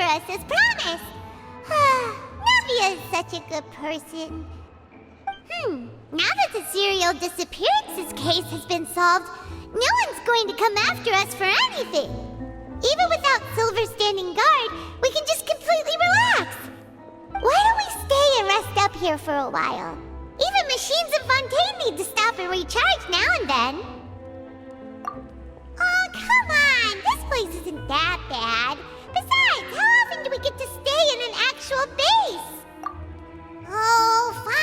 us as promised. Navia is such a good person. Now that the serial disappearances case has been solved, no one's going to come after us for anything. Even without Silver standing guard, we can just completely relax. Why don't we stay and rest up here for a while? Even machines in Fontaine need to stop and recharge now and then. Oh, come on! This place isn't that bad. Besides, how often do we get to stay in an actual base? Oh, fine.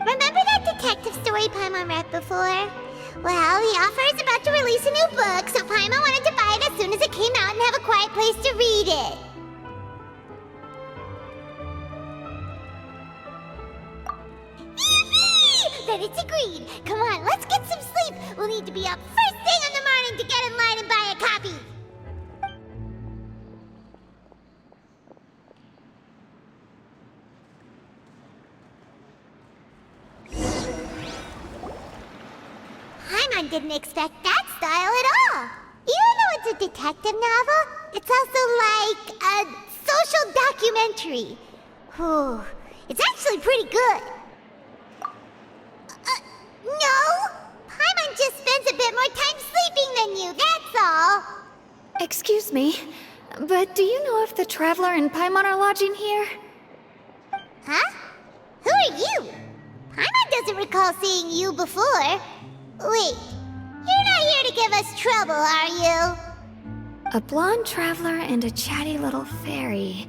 Remember that detective story Paimon read before? Well, the author is about to release a new book, so Paimon wanted to buy it as soon as it came out and have a quiet place to read it. Then it's agreed. Come on, let's get some sleep. We'll need to be up first thing in the morning to get in line and buy a copy. Paimon didn't expect that style at all. Even though it's a detective novel, it's also like a social documentary. It's actually pretty good. No! Paimon just spends a bit more time sleeping than you, that's all. Excuse me, but do you know if the Traveler and Paimon are lodging here? Huh? Who are you? Paimon doesn't recall seeing you before. Wait, you're not here to give us trouble, are you? A blonde traveler and a chatty little fairy.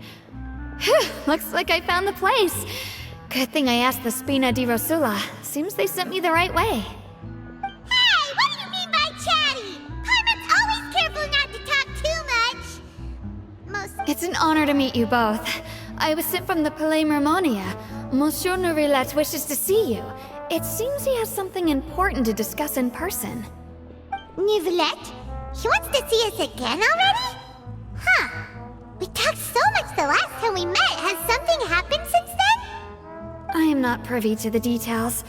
Looks like I found the place. Good thing I asked the Spina di Rosula. Seems they sent me the right way. Hey, what do you mean by chatty? Paimon's always careful not to talk too much. It's an honor to meet you both. I was sent from the Palais Mermonia. Monsieur Nourilette wishes to see you. It seems he has something important to discuss in person. Nourilette? He wants to see us again already? Huh. We talked so much the last time we met. Has something happened since then? I am not privy to the details.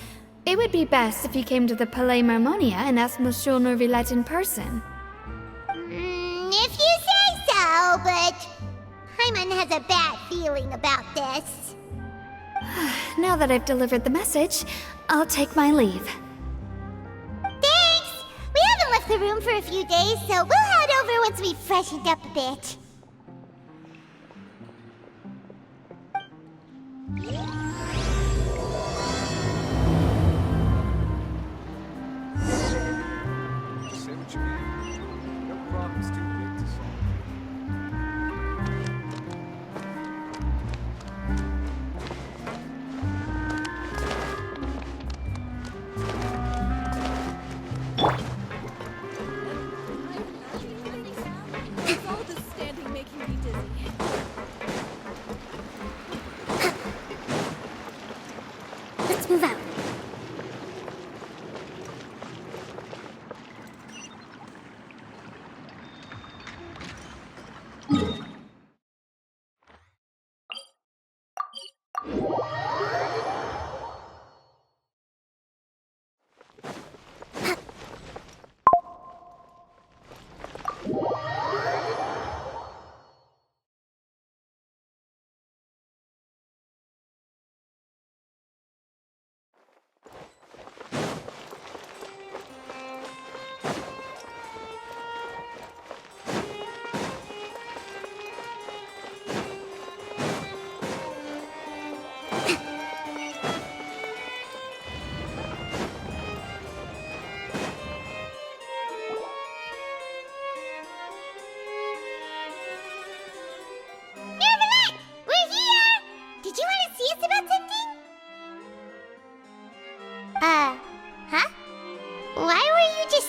It would be best if you came to the Palais Mermonia and asked Monsieur Nourilette in person. If you say so, but Paimon has a bad feeling about this. Now that I've delivered the message, I'll take my leave. Thanks! We haven't left the room for a few days, so we'll head over once we've freshened up a bit. Let's move out.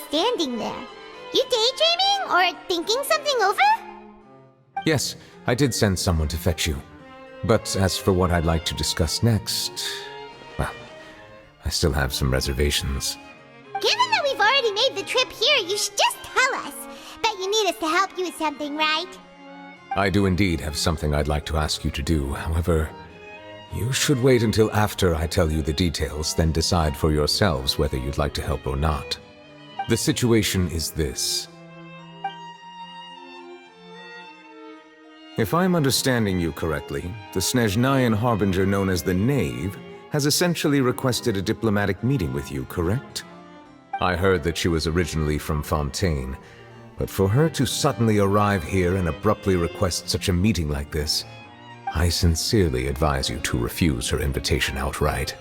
Standing there. You daydreaming or thinking something over? Yes, I did send someone to fetch you. But as for what I'd like to discuss next, well, I still have some reservations. Given that we've already made the trip here, you should just tell us. Bet you need us to help you with something, right? I do indeed have something I'd like to ask you to do. However, you should wait until after I tell you the details, then decide for yourselves whether you'd like to help or not. The situation is this. If I'm understanding you correctly, the Snezhnayan harbinger known as the Knave has essentially requested a diplomatic meeting with you, correct? I heard that she was originally from Fontaine, but for her to suddenly arrive here and abruptly request such a meeting like this, I sincerely advise you to refuse her invitation outright.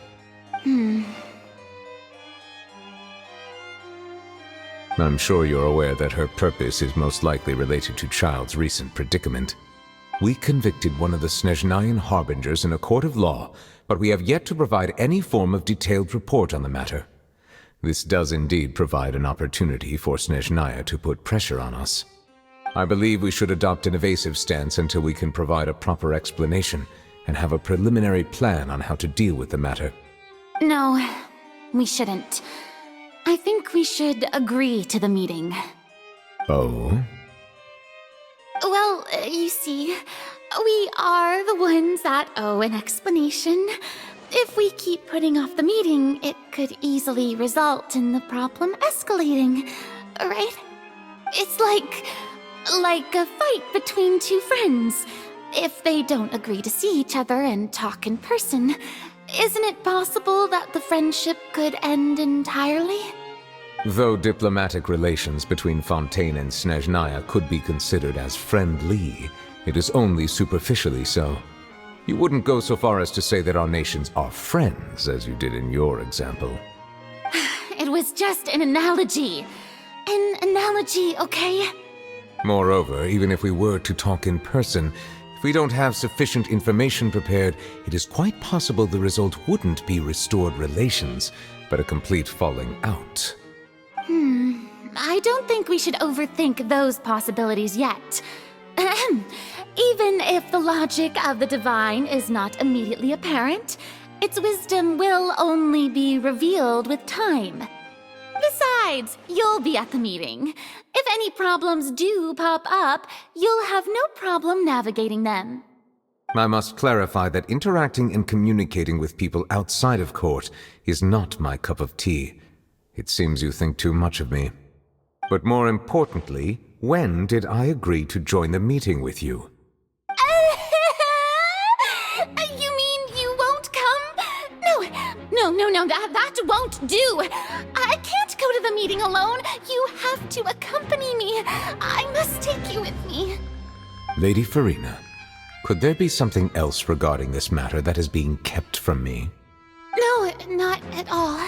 I'm sure you're aware that her purpose is most likely related to Child's recent predicament. We convicted one of the Snezhnayan harbingers in a court of law, but we have yet to provide any form of detailed report on the matter. This does indeed provide an opportunity for Snezhnaya to put pressure on us. I believe we should adopt an evasive stance until we can provide a proper explanation and have a preliminary plan on how to deal with the matter. No, we shouldn't. I think we should agree to the meeting. Oh? Well, you see, we are the ones that owe an explanation. If we keep putting off the meeting, it could easily result in the problem escalating, right? It's like a fight between two friends. If they don't agree to see each other and talk in person, isn't it possible that the friendship could end entirely? Though diplomatic relations between Fontaine and Snezhnaya could be considered as friendly, it is only superficially so. You wouldn't go so far as to say that our nations are friends, as you did in your example. It was just an analogy. An analogy, okay? Moreover, even if we were to talk in person, if we don't have sufficient information prepared, it is quite possible the result wouldn't be restored relations, but a complete falling out. I don't think we should overthink those possibilities yet. Ahem. Even if the logic of the divine is not immediately apparent, its wisdom will only be revealed with time. Besides, you'll be at the meeting. If any problems do pop up, you'll have no problem navigating them. I must clarify that interacting and communicating with people outside of court is not my cup of tea. It seems you think too much of me. But more importantly, when did I agree to join the meeting with you? You mean you won't come? No, that won't do. I can't go to the meeting alone. You have to accompany me. I must take you with me. Lady Farina, could there be something else regarding this matter that is being kept from me? No, not at all.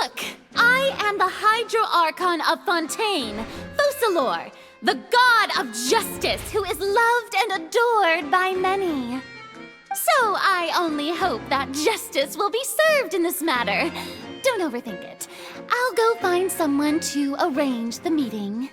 Look, I am the Hydro-Archon of Fontaine, Focalor, the god of justice who is loved and adored by many. So I only hope that justice will be served in this matter. Don't overthink it. I'll go find someone to arrange the meeting.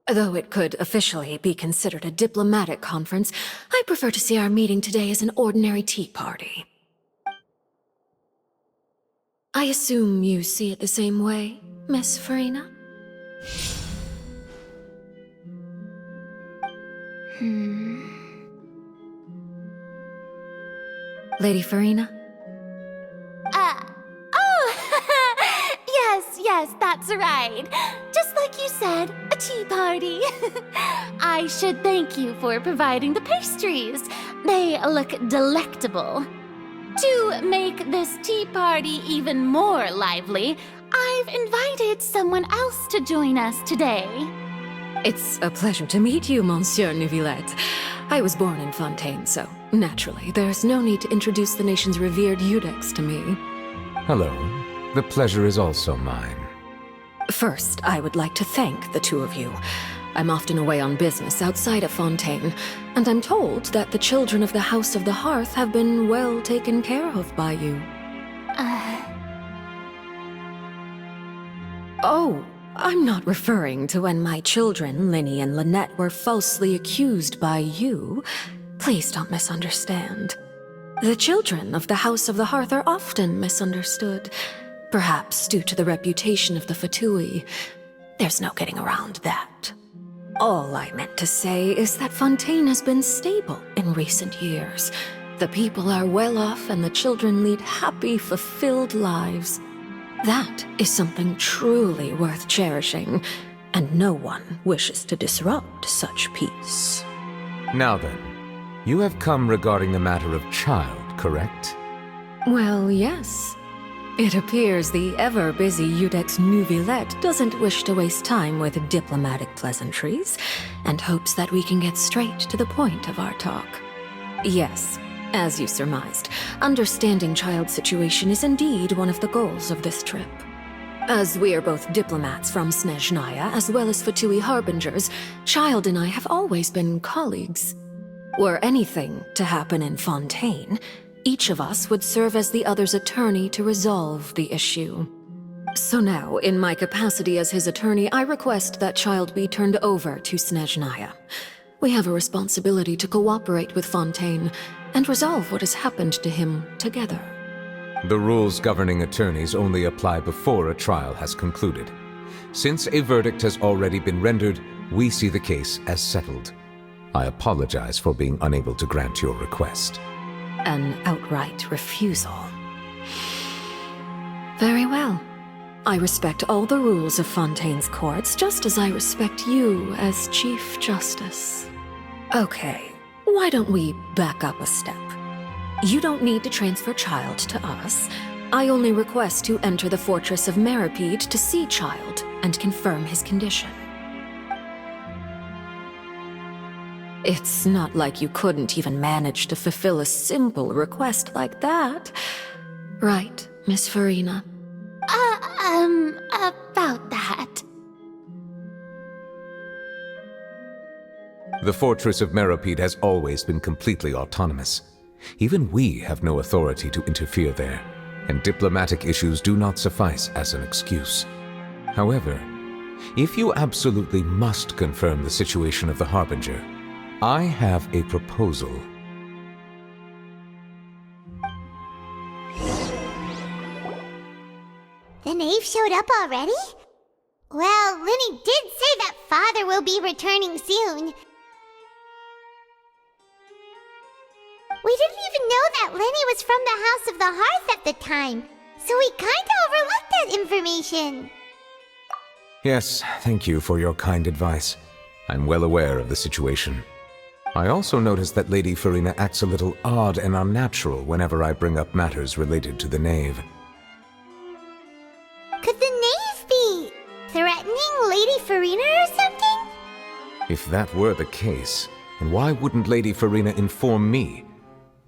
Though it could officially be considered a diplomatic conference, I prefer to see our meeting today as an ordinary tea party. I assume you see it the same way, Miss Farina? Lady Farina? Yes, that's right. Just like you said, a tea party. I should thank you for providing the pastries. They look delectable. To make this tea party even more lively, I've invited someone else to join us today. It's a pleasure to meet you, Monsieur Neuvillette. I was born in Fontaine, so naturally, there's no need to introduce the nation's revered Eudex to me. Hello. The pleasure is also mine. First, I would like to thank the two of you. I'm often away on business outside of Fontaine, and I'm told that the children of the House of the Hearth have been well taken care of by you. Oh, I'm not referring to when my children, Linny and Lynette, were falsely accused by you. Please don't misunderstand. The children of the House of the Hearth are often misunderstood. Perhaps due to the reputation of the Fatui. There's no getting around that. All I meant to say is that Fontaine has been stable in recent years. The people are well off and the children lead happy, fulfilled lives. That is something truly worth cherishing, and no one wishes to disrupt such peace. Now then, you have come regarding the matter of child, correct? Well, yes. It appears the ever-busy Udex Nuvilette doesn't wish to waste time with diplomatic pleasantries, and hopes that we can get straight to the point of our talk. Yes, as you surmised, understanding child's situation is indeed one of the goals of this trip. As we are both diplomats from Snezhnaya as well as Fatui Harbingers, Child and I have always been colleagues. Were anything to happen in Fontaine, each of us would serve as the other's attorney to resolve the issue. So now, in my capacity as his attorney, I request that Child be turned over to Snezhnaya. We have a responsibility to cooperate with Fontaine and resolve what has happened to him together. The rules governing attorneys only apply before a trial has concluded. Since a verdict has already been rendered, we see the case as settled. I apologize for being unable to grant your request. An outright refusal. Very well. I respect all the rules of Fontaine's courts, just as I respect you as Chief Justice. Okay, why don't we back up a step? You don't need to transfer Child to us. I only request to enter the fortress of Meripede to see Child and confirm his condition. It's not like you couldn't even manage to fulfill a simple request like that. Right, Miss Farina? About that. The fortress of Meripede has always been completely autonomous. Even we have no authority to interfere there, and diplomatic issues do not suffice as an excuse. However, if you absolutely must confirm the situation of the Harbinger, I have a proposal. The knave showed up already? Well, Linny did say that father will be returning soon. We didn't even know that Lenny was from the House of the Hearth at the time, so we kinda overlooked that information. Yes, thank you for your kind advice. I'm well aware of the situation. I also noticed that Lady Farina acts a little odd and unnatural whenever I bring up matters related to the knave. Could the knave be threatening Lady Farina or something? If that were the case, then why wouldn't Lady Farina inform me?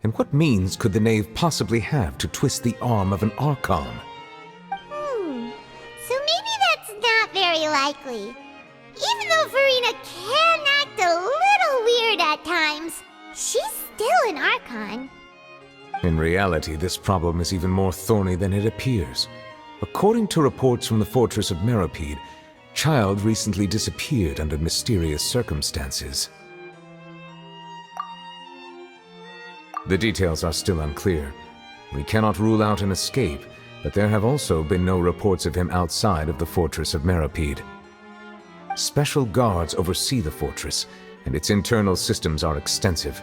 And what means could the knave possibly have to twist the arm of an Archon? So maybe that's not very likely. Even though Farina can act a little weird at times, she's still an Archon. In reality, this problem is even more thorny than it appears. According to reports from the fortress of Meripede, Child recently disappeared under mysterious circumstances. The details are still unclear. We cannot rule out an escape, but there have also been no reports of him outside of the fortress of Meripede. Special guards oversee the fortress, and its internal systems are extensive.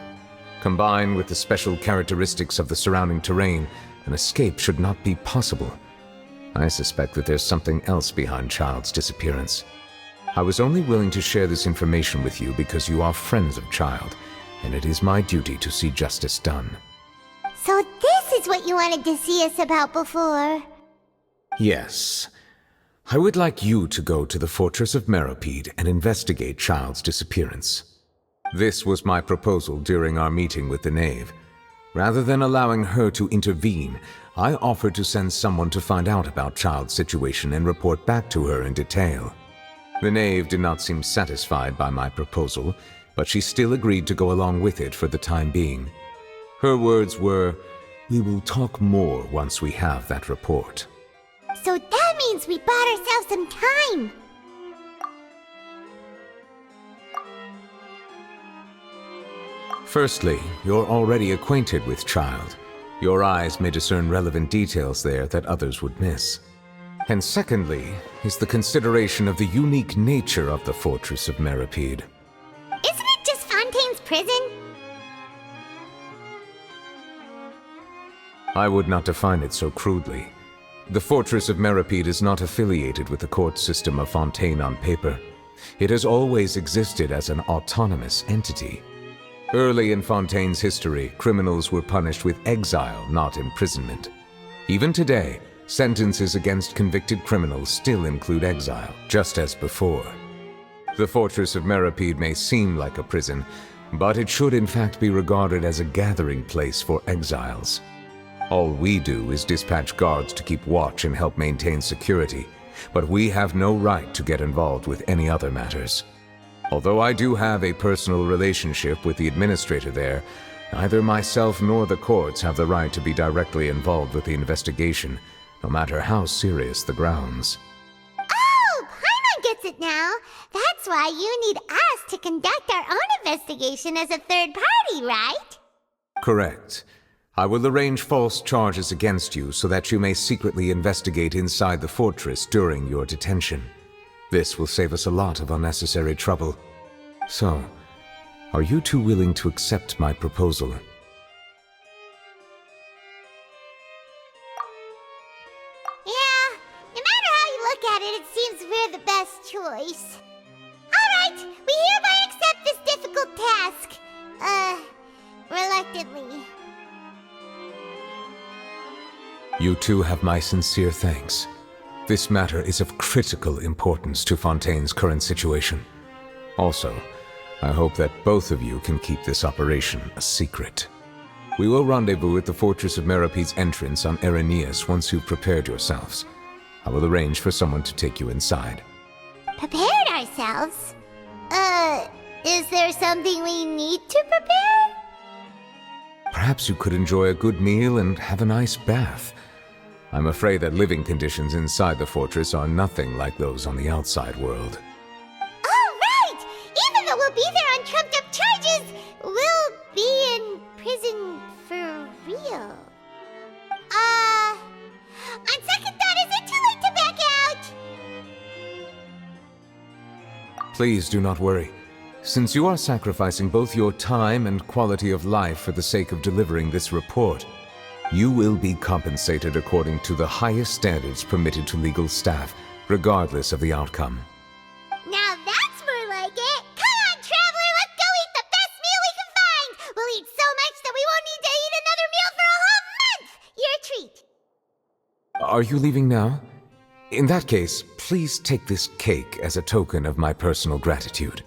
Combined with the special characteristics of the surrounding terrain, an escape should not be possible. I suspect that there's something else behind Child's disappearance. I was only willing to share this information with you because you are friends of Child, and it is my duty to see justice done. So this is what you wanted to see us about before. Yes. I would like you to go to the fortress of Meripede and investigate Child's disappearance. This was my proposal during our meeting with the knave. Rather than allowing her to intervene, I offered to send someone to find out about Child's situation and report back to her in detail. The knave did not seem satisfied by my proposal, but she still agreed to go along with it for the time being. Her words were, "We will talk more once we have that report." So that means we bought ourselves some time. Firstly, you're already acquainted with Child. Your eyes may discern relevant details there that others would miss. And secondly, is the consideration of the unique nature of the fortress of Meripede. Isn't it just Fontaine's prison? I would not define it so crudely. The Fortress of Meripede is not affiliated with the court system of Fontaine on paper. It has always existed as an autonomous entity. Early in Fontaine's history, criminals were punished with exile, not imprisonment. Even today, sentences against convicted criminals still include exile, just as before. The Fortress of Meripede may seem like a prison, but it should in fact be regarded as a gathering place for exiles. All we do is dispatch guards to keep watch and help maintain security, but we have no right to get involved with any other matters. Although I do have a personal relationship with the administrator there, neither myself nor the courts have the right to be directly involved with the investigation, no matter how serious the grounds. Oh, Paimon gets it now. That's why you need us to conduct our own investigation as a third party, right? Correct. I will arrange false charges against you so that you may secretly investigate inside the fortress during your detention. This will save us a lot of unnecessary trouble. So, are you two willing to accept my proposal? Yeah, no matter how you look at it, it seems we're the best choice. Alright, we hereby accept this difficult task. Reluctantly. You two have my sincere thanks. This matter is of critical importance to Fontaine's current situation. Also, I hope that both of you can keep this operation a secret. We will rendezvous at the Fortress of Meripede's entrance on Erinius once you've prepared yourselves. I will arrange for someone to take you inside. Prepared ourselves? Is there something we need to prepare? Perhaps you could enjoy a good meal and have a nice bath. I'm afraid that living conditions inside the fortress are nothing like those on the outside world. Oh, right! Even though we'll be there on trumped-up charges, we'll be in prison for real. On second thought, is it too late to back out? Please do not worry. Since you are sacrificing both your time and quality of life for the sake of delivering this report, you will be compensated according to the highest standards permitted to legal staff, regardless of the outcome. Now that's more like it! Come on, traveler, let's go eat the best meal we can find! We'll eat so much that we won't need to eat another meal for a whole month! Your treat! Are you leaving now? In that case, please take this cake as a token of my personal gratitude.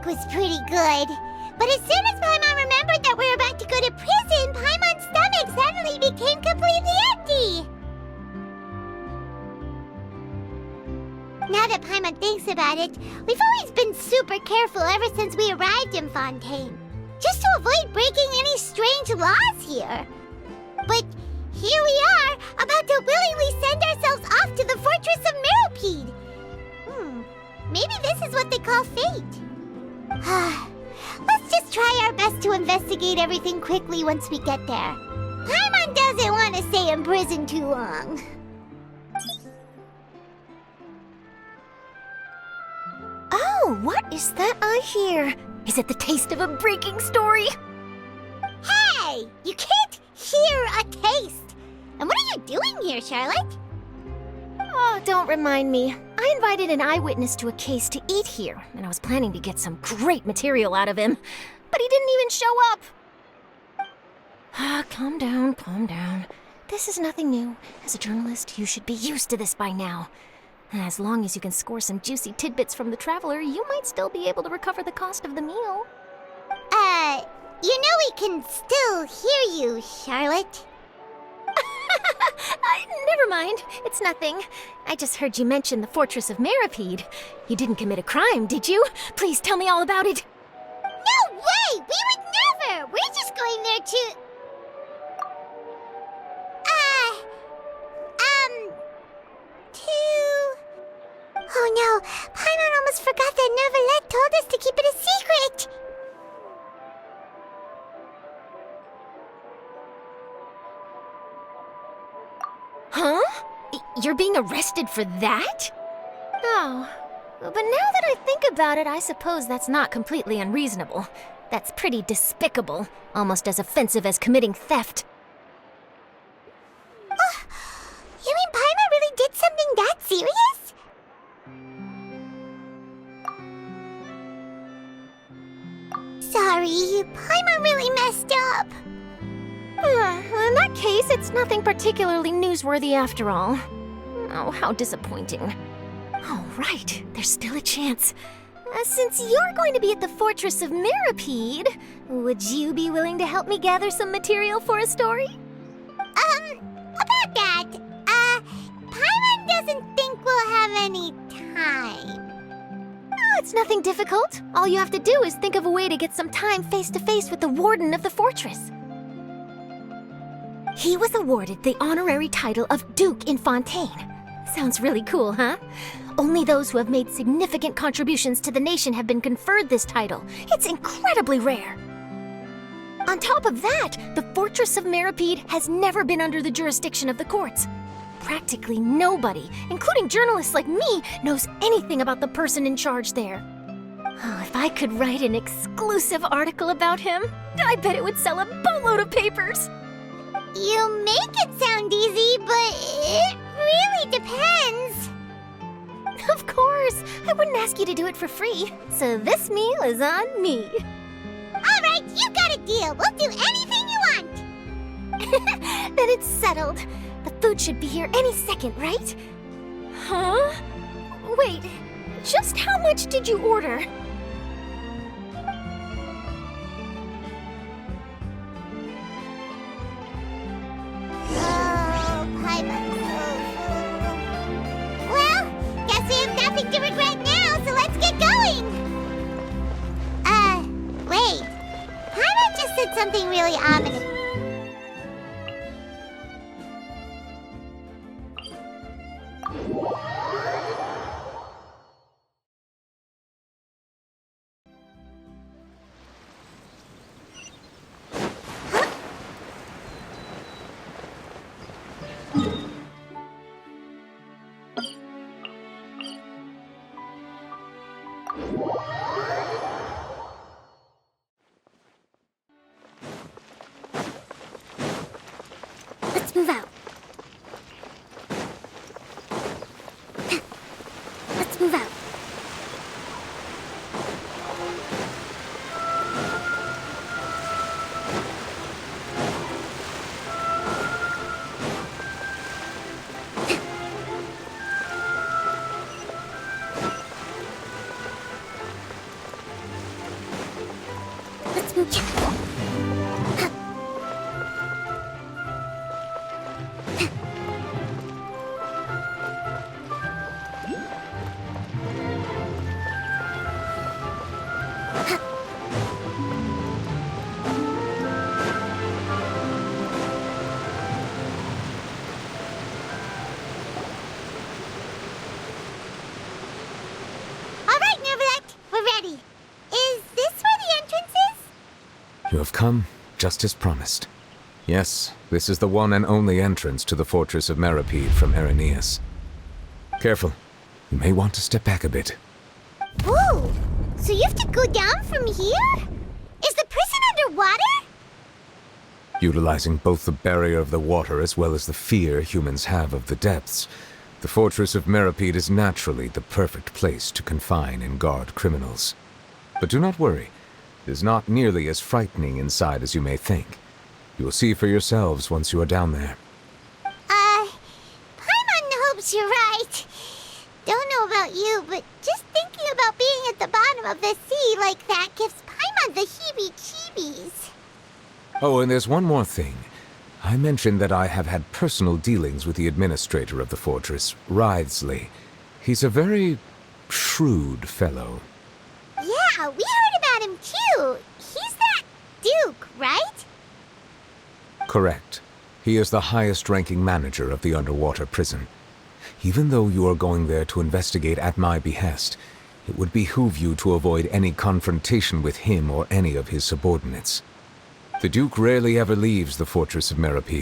Was pretty good. But as soon as Paimon remembered that we were about to go to prison, Paimon's stomach suddenly became completely empty. Now that Paimon thinks about it, we've always been super careful ever since we arrived in Fontaine, just to avoid breaking any strange laws here. But here we are, about to willingly send ourselves off to the Fortress of Meripede. Maybe this is what they call fate. Let's just try our best to investigate everything quickly once we get there. Paimon doesn't want to stay in prison too long. Oh, what is that I hear? Is it the taste of a breaking story? Hey! You can't hear a taste! And what are you doing here, Charlotte? Oh, don't remind me. I invited an eyewitness to a case to eat here, and I was planning to get some great material out of him. but he didn't even show up. Calm down, calm down. This is nothing new. As a journalist, you should be used to this by now. As long as you can score some juicy tidbits from the Traveler, you might still be able to recover the cost of the meal. You know we can still hear you, Charlotte. Never mind. It's nothing. I just heard you mention the Fortress of Meripede. You didn't commit a crime, did you? Please tell me all about it. No way! We would never! We're just going there to... Oh no, Paimon almost forgot that Neuvillette told us to keep it a secret! Huh? You're being arrested for that? Oh, but now that I think about it, I suppose that's not completely unreasonable. That's pretty despicable, almost as offensive as committing theft. You mean Paimon really did something that serious? Sorry, Paimon really messed up. In that case, it's nothing particularly newsworthy after all. Oh, how disappointing. All right, there's still a chance. Since you're going to be at the Fortress of Meripede, would you be willing to help me gather some material for a story? About that, Paimon doesn't think we'll have any time. Oh, it's nothing difficult. All you have to do is think of a way to get some time face-to-face with the Warden of the Fortress. He was awarded the honorary title of Duke in Fontaine. Sounds really cool, huh? Only those who have made significant contributions to the nation have been conferred this title. It's incredibly rare. On top of that, the Fortress of Meripede has never been under the jurisdiction of the courts. Practically nobody, including journalists like me, knows anything about the person in charge there. Oh, if I could write an exclusive article about him, I bet it would sell a boatload of papers. You make it sound easy, but it really depends. Of course, I wouldn't ask you to do it for free, so this meal is on me. All right, you got a deal. We'll do anything you want. Then it's settled. The food should be here any second, right? Huh? Wait, just how much did you order? Oh, Paimon's so full. Well, guess we have nothing to regret now, so let's get going. Wait. Paimon just said something really ominous. Let's move out. Let's move out. Let's move out. All right, Neuvillette, we're ready. Is this where the entrance is? You have come, just as promised. Yes, this is the one and only entrance to the Fortress of Meripede from Irenaeus. Careful. You may want to step back a bit. Whoa! So you have to go down from here? Is the prison underwater? Utilizing both the barrier of the water as well as the fear humans have of the depths, the Fortress of Meripede is naturally the perfect place to confine and guard criminals. But do not worry. It is not nearly as frightening inside as you may think. You will see for yourselves once you are down there. Paimon hopes you're right. Don't know about you, but just thinking about being at the bottom of the sea like that gives Paimon the heebie-jeebies. Oh, and there's one more thing. I mentioned that I have had personal dealings with the administrator of the fortress, Wriothesley. He's a very shrewd fellow. Yeah, we heard about him too. He's that Duke, right? Correct. He is the highest-ranking manager of the underwater prison. Even though you are going there to investigate at my behest, it would behoove you to avoid any confrontation with him or any of his subordinates. The Duke rarely ever leaves the fortress of Merope,